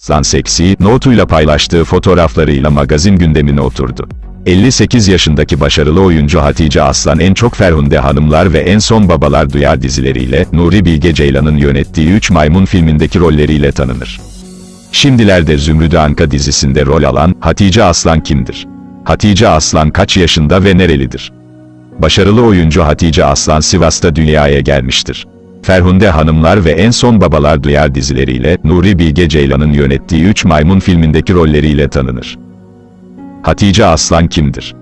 Aslan seksi notuyla paylaştığı fotoğraflarıyla magazin gündemine oturdu. 58 yaşındaki başarılı oyuncu Hatice Aslan en çok Ferhunde Hanımlar ve En Son Babalar Duyar dizileriyle, Nuri Bilge Ceylan'ın yönettiği Üç Maymun filmindeki rolleriyle tanınır. Şimdilerde Zümrüdü Anka dizisinde rol alan Hatice Aslan kimdir? Hatice Aslan kaç yaşında ve nerelidir? Başarılı oyuncu Hatice Aslan Sivas'ta dünyaya gelmiştir. Ferhunde Hanımlar ve En Son Babalar Duyar dizileriyle, Nuri Bilge Ceylan'ın yönettiği Üç Maymun filmindeki rolleriyle tanınır. Hatice Aslan kimdir?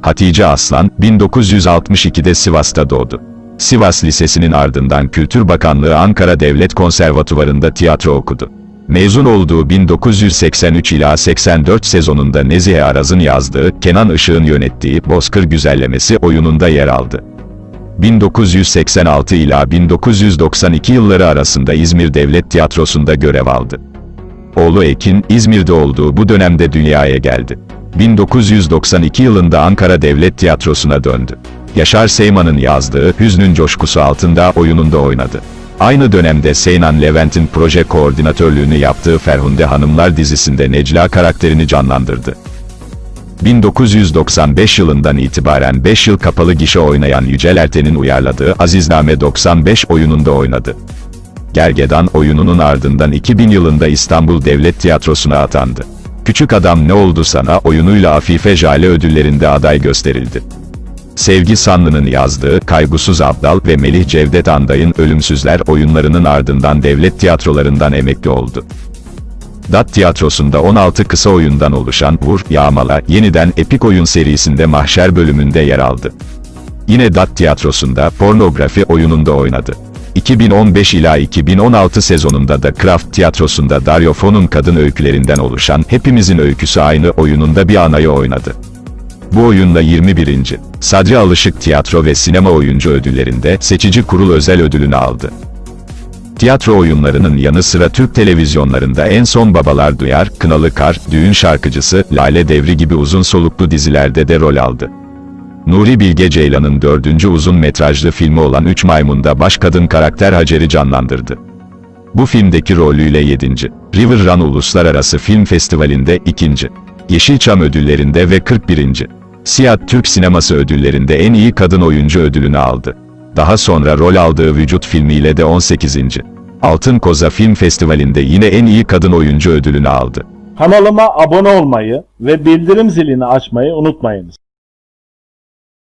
Hatice Aslan, 1962'de Sivas'ta doğdu. Sivas Lisesi'nin ardından Kültür Bakanlığı Ankara Devlet Konservatuvarı'nda tiyatro okudu. Mezun olduğu 1983 ila 84 sezonunda Nezihe Araz'ın yazdığı, Kenan Işık'ın yönettiği Bozkır Güzellemesi oyununda yer aldı. 1986 ila 1992 yılları arasında İzmir Devlet Tiyatrosu'nda görev aldı. Oğlu Ekin, İzmir'de olduğu bu dönemde dünyaya geldi. 1992 yılında Ankara Devlet Tiyatrosu'na döndü. Yaşar Seyman'ın yazdığı Hüznün Coşkusu Altında oyununda oynadı. Aynı dönemde Seynan Levent'in proje koordinatörlüğünü yaptığı Ferhunde Hanımlar dizisinde Necla karakterini canlandırdı. 1995 yılından itibaren 5 yıl kapalı gişe oynayan Yücel Erten'in uyarladığı Azizname 95 oyununda oynadı. Gergedan oyununun ardından 2000 yılında İstanbul Devlet Tiyatrosu'na atandı. Küçük Adam Ne Oldu Sana oyunuyla Afife Jale ödüllerinde aday gösterildi. Sevgi Sanlı'nın yazdığı Kaygusuz Abdal ve Melih Cevdet Anday'ın Ölümsüzler oyunlarının ardından devlet tiyatrolarından emekli oldu. DAT Tiyatrosu'nda 16 kısa oyundan oluşan Vur, Yağmala, Yeniden epik oyun serisinde Mahşer bölümünde yer aldı. Yine DAT Tiyatrosu'nda Pornografi oyununda oynadı. 2015 ila 2016 sezonunda da Kraft Tiyatrosu'nda Dario Fo'nun kadın öykülerinden oluşan Hepimizin Öyküsü Aynı oyununda bir anayı oynadı. Bu oyunla 21. Sadri Alışık Tiyatro ve Sinema Oyuncu Ödülleri'nde Seçici Kurul Özel Ödülünü aldı. Tiyatro oyunlarının yanı sıra Türk televizyonlarında En Son Babalar Duyar, Kınalı Kar, Düğün Şarkıcısı, Lale Devri gibi uzun soluklu dizilerde de rol aldı. Nuri Bilge Ceylan'ın 4. uzun metrajlı filmi olan Üç Maymun'da baş kadın karakter Hacer'i canlandırdı. Bu filmdeki rolüyle 7. River Run Uluslararası Film Festivali'nde 2. Yeşilçam ödüllerinde ve 41. Siyah Türk Sineması ödüllerinde en iyi kadın oyuncu ödülünü aldı. Daha sonra rol aldığı Vücut filmiyle de 18. Altın Koza Film Festivali'nde yine en iyi kadın oyuncu ödülünü aldı. Kanalıma abone olmayı ve bildirim zilini açmayı unutmayınız.